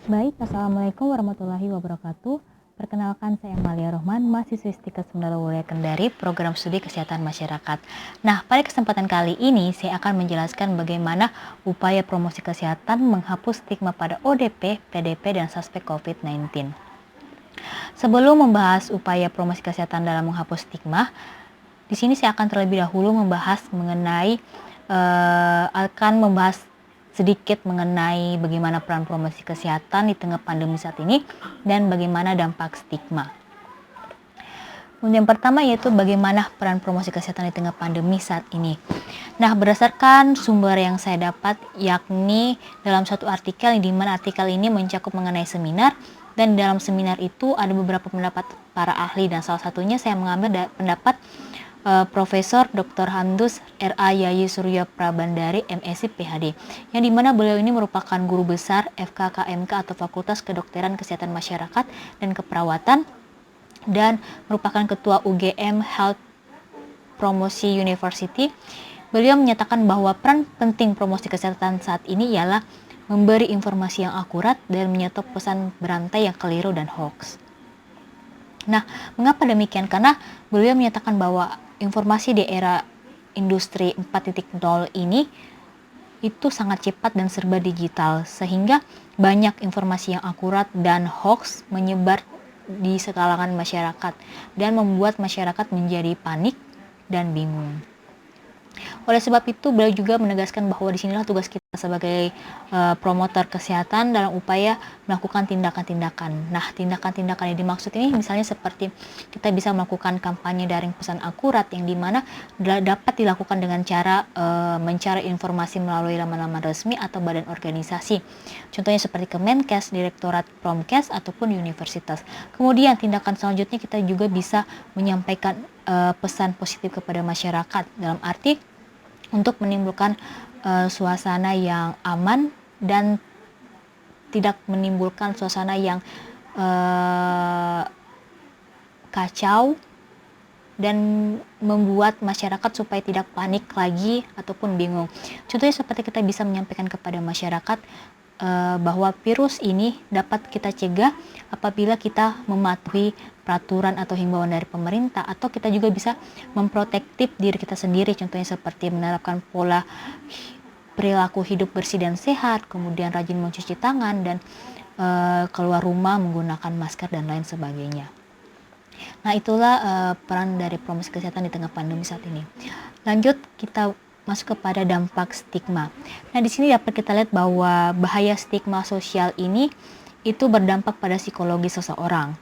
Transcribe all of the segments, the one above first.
Baik, Assalamualaikum warahmatullahi wabarakatuh. Perkenalkan, saya Amalia Rohman, mahasiswi Stika Sumber Walia Kendari, Program Studi Kesehatan Masyarakat. Nah, pada kesempatan kali ini, saya akan menjelaskan bagaimana upaya promosi kesehatan menghapus stigma pada ODP, PDP, dan suspek COVID-19. Sebelum membahas upaya promosi kesehatan dalam menghapus stigma, di sini saya akan terlebih dahulu akan membahas sedikit mengenai bagaimana peran promosi kesehatan di tengah pandemi saat ini dan bagaimana dampak stigma. Yang pertama yaitu bagaimana peran promosi kesehatan di tengah pandemi saat ini. Nah, berdasarkan sumber yang saya dapat, yakni dalam satu artikel di mana artikel ini mencakup mengenai seminar, dan dalam seminar itu ada beberapa pendapat para ahli, dan salah satunya saya mengambil pendapat Profesor Dr. Hamdus R.A. Yayi Surya Prabandari MSc PhD, yang dimana beliau ini merupakan guru besar FKKMK atau Fakultas Kedokteran Kesehatan Masyarakat dan Keperawatan, dan merupakan ketua UGM Health Promosi University. Beliau menyatakan bahwa peran penting promosi kesehatan saat ini ialah memberi informasi yang akurat dan menyetop pesan berantai yang keliru dan hoax. Nah, mengapa demikian? Karena beliau menyatakan bahwa informasi di era industri 4.0 ini itu sangat cepat dan serba digital, sehingga banyak informasi yang akurat dan hoax menyebar di sekalangan masyarakat dan membuat masyarakat menjadi panik dan bingung. Oleh sebab itu, beliau juga menegaskan bahwa disinilah tugas kita sebagai promotor kesehatan dalam upaya melakukan tindakan-tindakan. Nah, tindakan-tindakan yang dimaksud ini misalnya seperti kita bisa melakukan kampanye daring pesan akurat, yang dimana dapat dilakukan dengan cara mencari informasi melalui laman-laman resmi atau badan organisasi. Contohnya seperti Kemenkes, Direktorat Promkes, ataupun universitas. Kemudian tindakan selanjutnya kita juga bisa menyampaikan pesan positif kepada masyarakat, dalam arti untuk menimbulkan suasana yang aman dan tidak menimbulkan suasana yang kacau dan membuat masyarakat supaya tidak panik lagi ataupun bingung. Contohnya seperti kita bisa menyampaikan kepada masyarakat bahwa virus ini dapat kita cegah apabila kita mematuhi peraturan atau himbauan dari pemerintah, atau kita juga bisa memprotektif diri kita sendiri, contohnya seperti menerapkan pola perilaku hidup bersih dan sehat, kemudian rajin mencuci tangan, dan keluar rumah menggunakan masker dan lain sebagainya. Nah, itulah peran dari promosi kesehatan di tengah pandemi saat ini. Lanjut, kita masuk kepada dampak stigma. Nah, di sini dapat kita lihat bahwa bahaya stigma sosial ini itu berdampak pada psikologi seseorang.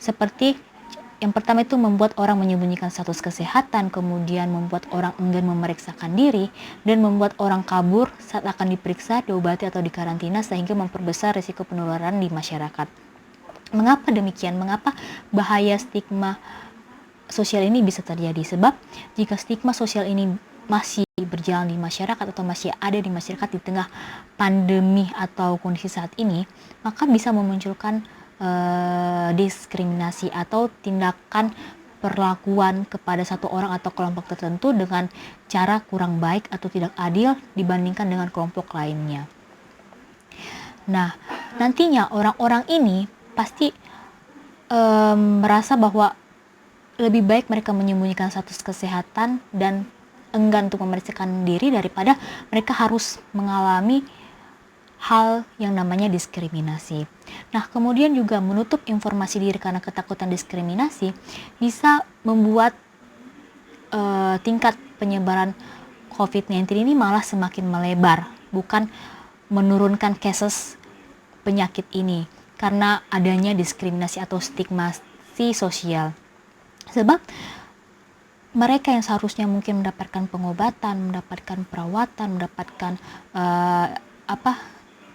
Seperti yang pertama itu membuat orang menyembunyikan status kesehatan, kemudian membuat orang enggan memeriksakan diri, dan membuat orang kabur saat akan diperiksa, diobati, atau dikarantina, sehingga memperbesar risiko penularan di masyarakat. Mengapa demikian? Mengapa bahaya stigma sosial ini bisa terjadi? Sebab jika stigma sosial ini masih berjalan di masyarakat atau masih ada di masyarakat di tengah pandemi atau kondisi saat ini, maka bisa memunculkan diskriminasi atau tindakan perlakuan kepada satu orang atau kelompok tertentu dengan cara kurang baik atau tidak adil dibandingkan dengan kelompok lainnya. Nah, nantinya orang-orang ini pasti merasa bahwa lebih baik mereka menyembunyikan status kesehatan dan enggan untuk memeriksakan diri daripada mereka harus mengalami hal yang namanya diskriminasi. Nah, kemudian juga menutup informasi diri karena ketakutan diskriminasi bisa membuat tingkat penyebaran COVID-19 ini malah semakin melebar, bukan menurunkan kasus penyakit ini karena adanya diskriminasi atau stigmasi sosial. Sebab mereka yang seharusnya mungkin mendapatkan pengobatan, mendapatkan perawatan, mendapatkan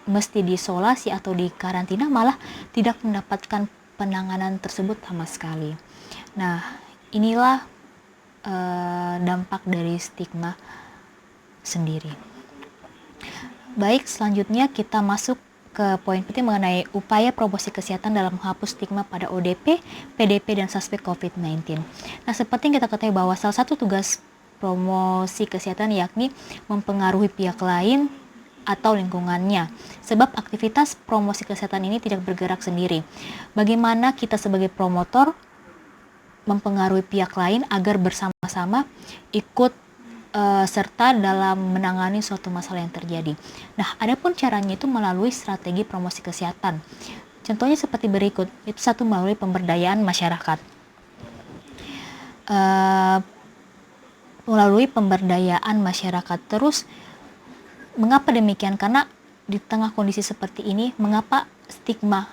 mesti diisolasi atau dikarantina, malah tidak mendapatkan penanganan tersebut sama sekali. Nah, inilah dampak dari stigma sendiri. Baik, selanjutnya kita masuk ke poin penting mengenai upaya promosi kesehatan dalam menghapus stigma pada ODP, PDP, dan suspek COVID-19. Nah, seperti yang kita ketahui bahwa salah satu tugas promosi kesehatan yakni mempengaruhi pihak lain atau lingkungannya. Sebab aktivitas promosi kesehatan ini tidak bergerak sendiri. Bagaimana kita sebagai promotor mempengaruhi pihak lain agar bersama-sama ikut serta dalam menangani suatu masalah yang terjadi. Nah, adapun caranya itu melalui strategi promosi kesehatan. Contohnya seperti berikut, itu satu melalui pemberdayaan masyarakat. Melalui pemberdayaan masyarakat. Terus, mengapa demikian? Karena di tengah kondisi seperti ini, mengapa stigma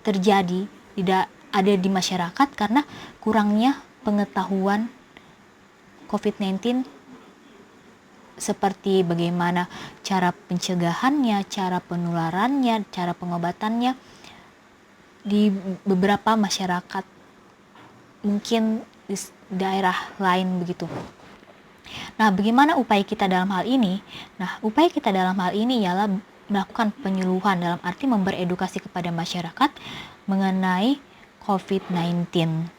terjadi tidak ada di masyarakat? Karena kurangnya pengetahuan COVID-19 seperti bagaimana cara pencegahannya, cara penularannya, cara pengobatannya di beberapa masyarakat, mungkin di daerah lain begitu. Nah, bagaimana upaya kita dalam hal ini? Nah, upaya kita dalam hal ini ialah melakukan penyuluhan, dalam arti memberi edukasi kepada masyarakat mengenai COVID-19.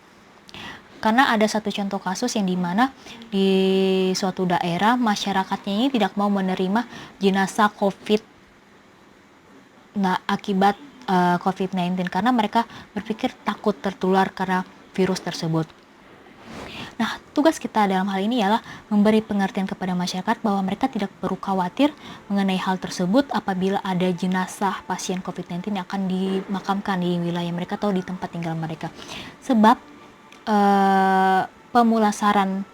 Karena ada satu contoh kasus yang dimana di suatu daerah masyarakatnya ini tidak mau menerima jenazah COVID akibat COVID-19 karena mereka berpikir takut tertular karena virus tersebut. Nah, tugas kita dalam hal ini ialah memberi pengertian kepada masyarakat bahwa mereka tidak perlu khawatir mengenai hal tersebut apabila ada jenazah pasien COVID-19 yang akan dimakamkan di wilayah mereka atau di tempat tinggal mereka. Sebab pemulasaran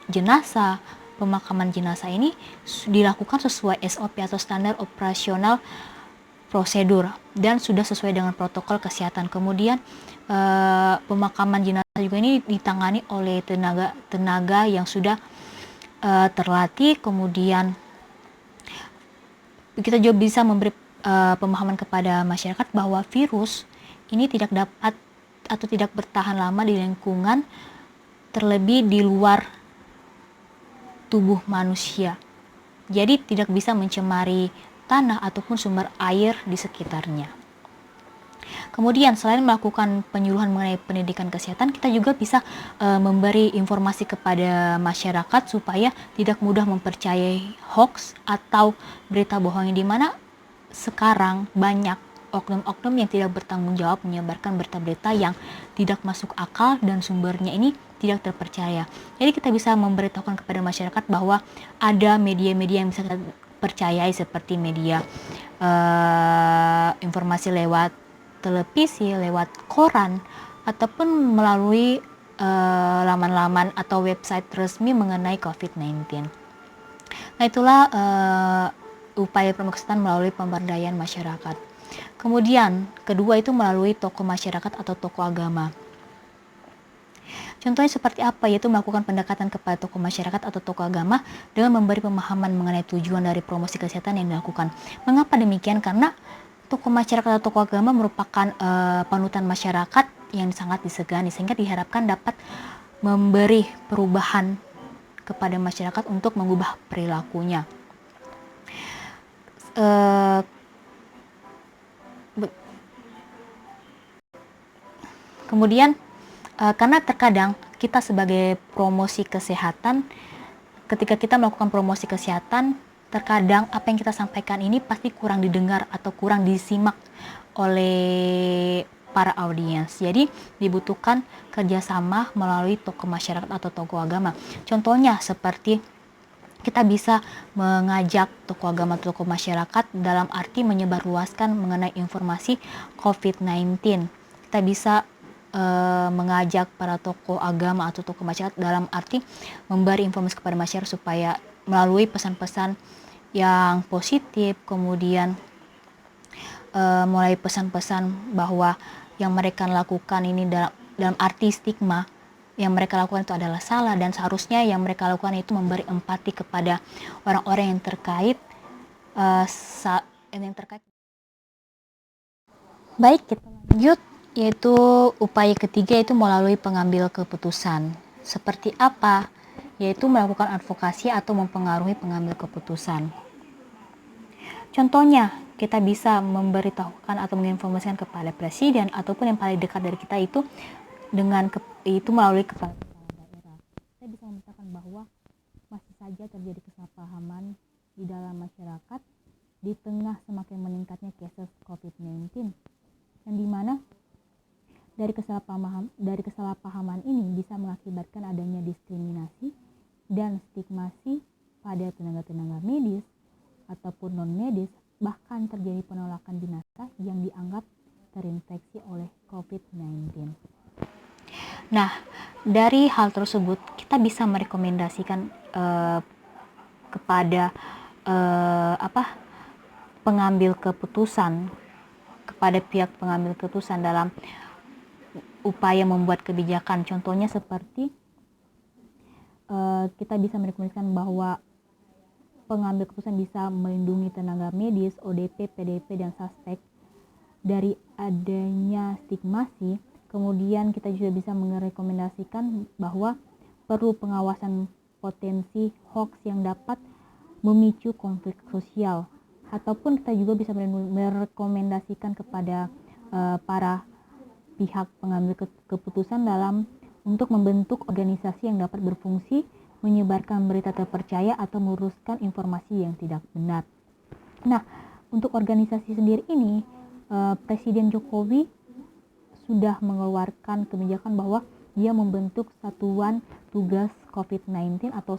jenazah, pemakaman jenazah ini dilakukan sesuai SOP atau standar operasional prosedur dan sudah sesuai dengan protokol kesehatan. Kemudian pemakaman jenazah juga ini ditangani oleh tenaga yang sudah terlatih. Kemudian kita juga bisa memberi pemahaman kepada masyarakat bahwa virus ini tidak dapat atau tidak bertahan lama di lingkungan, terlebih di luar tubuh manusia. Jadi tidak bisa mencemari tanah ataupun sumber air di sekitarnya. Kemudian selain melakukan penyuluhan mengenai pendidikan kesehatan, kita juga bisa memberi informasi kepada masyarakat supaya tidak mudah mempercayai hoax atau berita bohong, yang dimana sekarang banyak oknum-oknum yang tidak bertanggung jawab menyebarkan berita-berita yang tidak masuk akal dan sumbernya ini tidak terpercaya. Jadi kita bisa memberitahukan kepada masyarakat bahwa ada media-media yang bisa kita percayai seperti media informasi lewat televisi, lewat koran, ataupun melalui laman-laman atau website resmi mengenai COVID-19. Nah, itulah upaya promosi kesehatan melalui pemberdayaan masyarakat. Kemudian, kedua itu melalui tokoh masyarakat atau tokoh agama. Contohnya seperti apa? Yaitu melakukan pendekatan kepada tokoh masyarakat atau tokoh agama dengan memberi pemahaman mengenai tujuan dari promosi kesehatan yang dilakukan. Mengapa demikian? Karena tokoh masyarakat atau tokoh agama merupakan panutan masyarakat yang sangat disegani, sehingga diharapkan dapat memberi perubahan kepada masyarakat untuk mengubah perilakunya. Kemudian karena terkadang kita sebagai promosi kesehatan, ketika kita melakukan promosi kesehatan, terkadang apa yang kita sampaikan ini pasti kurang didengar atau kurang disimak oleh para audiens. Jadi dibutuhkan kerjasama melalui tokoh masyarakat atau tokoh agama. Contohnya seperti kita bisa mengajak tokoh agama atau tokoh masyarakat dalam arti menyebarluaskan mengenai informasi COVID-19. Kita bisa mengajak para tokoh agama atau tokoh masyarakat dalam arti memberi informasi kepada masyarakat supaya melalui pesan-pesan yang positif, kemudian mulai pesan-pesan bahwa yang mereka lakukan ini dalam arti stigma, yang mereka lakukan itu adalah salah, dan seharusnya yang mereka lakukan itu memberi empati kepada orang-orang yang terkait. Baik, kita lanjut, yaitu upaya ketiga itu melalui pengambil keputusan. Seperti apa? Yaitu melakukan advokasi atau mempengaruhi pengambil keputusan. Contohnya, kita bisa memberitahukan atau menginformasikan kepada presiden ataupun yang paling dekat dari kita itu itu melalui kepala daerah. Kita bisa memberitahukan bahwa masih saja terjadi kesalahpahaman di dalam masyarakat di tengah semakin meningkatnya kasus COVID-19, yang dimana dari kesalahpahaman ini bisa mengakibatkan adanya diskriminasi dan stigmasi pada tenaga-tenaga medis ataupun non-medis, bahkan terjadi penolakan jenazah yang dianggap terinfeksi oleh COVID-19. Nah, dari hal tersebut kita bisa merekomendasikan kepada pengambil keputusan, kepada pihak pengambil keputusan dalam upaya membuat kebijakan. Contohnya seperti kita bisa merekomendasikan bahwa pengambil keputusan bisa melindungi tenaga medis, ODP, PDP, dan suspek dari adanya stigmasi. Kemudian kita juga bisa merekomendasikan bahwa perlu pengawasan potensi hoax yang dapat memicu konflik sosial. Ataupun kita juga bisa merekomendasikan kepada para pihak pengambil keputusan untuk membentuk organisasi yang dapat berfungsi menyebarkan berita terpercaya atau meluruskan informasi yang tidak benar. Nah, untuk organisasi sendiri ini, Presiden Jokowi sudah mengeluarkan kebijakan bahwa dia membentuk Satuan Tugas COVID-19 atau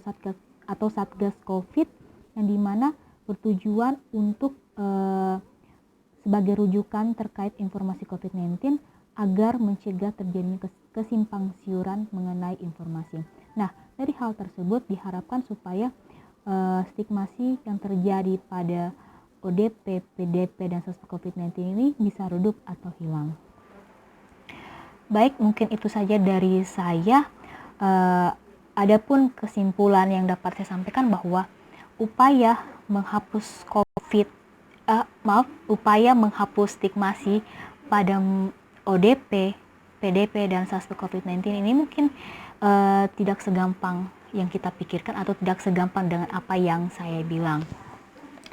Satgas COVID, yang dimana bertujuan untuk sebagai rujukan terkait informasi COVID-19 agar mencegah terjadinya kesimpang siuran mengenai informasi. Nah, dari hal tersebut diharapkan supaya stigmasi yang terjadi pada ODP, PDP, dan suspek COVID-19 ini bisa redup atau hilang. Baik, mungkin itu saja dari saya. Adapun kesimpulan yang dapat saya sampaikan bahwa upaya menghapus upaya menghapus stigmasi pada ODP, PDP, dan suspek COVID-19 ini mungkin tidak segampang yang kita pikirkan atau tidak segampang dengan apa yang saya bilang.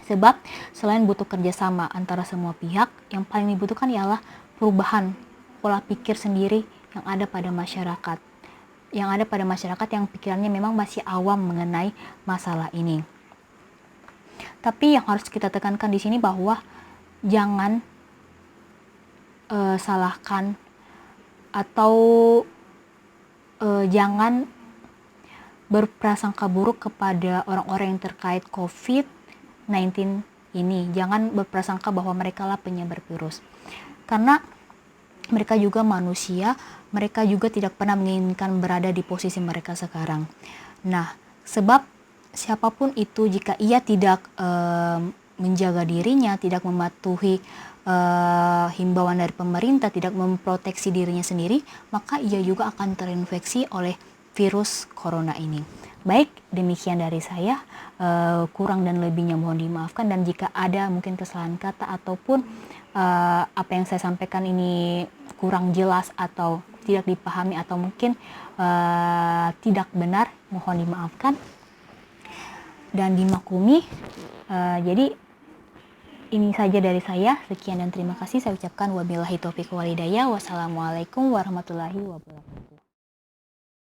Sebab selain butuh kerjasama antara semua pihak, yang paling dibutuhkan ialah perubahan pola pikir sendiri yang ada pada masyarakat. Yang ada pada masyarakat yang pikirannya memang masih awam mengenai masalah ini. Tapi yang harus kita tekankan di sini bahwa jangan salahkan atau jangan berprasangka buruk kepada orang-orang yang terkait COVID-19 ini. Jangan berprasangka bahwa mereka lah penyebar virus. Karena mereka juga manusia, mereka juga tidak pernah menginginkan berada di posisi mereka sekarang. Nah, sebab siapapun itu jika ia tidak menjaga dirinya, tidak mematuhi himbauan dari pemerintah, tidak memproteksi dirinya sendiri, maka ia juga akan terinfeksi oleh virus corona ini. Baik, demikian dari saya. Kurang dan lebihnya mohon dimaafkan, dan jika ada mungkin kesalahan kata ataupun apa yang saya sampaikan ini kurang jelas atau tidak dipahami atau mungkin tidak benar, mohon dimaafkan dan dimaklumi. Jadi ini saja dari saya. Sekian dan terima kasih saya ucapkan. Wabillahi taufiq wal hidayah. Wassalamualaikum warahmatullahi wabarakatuh.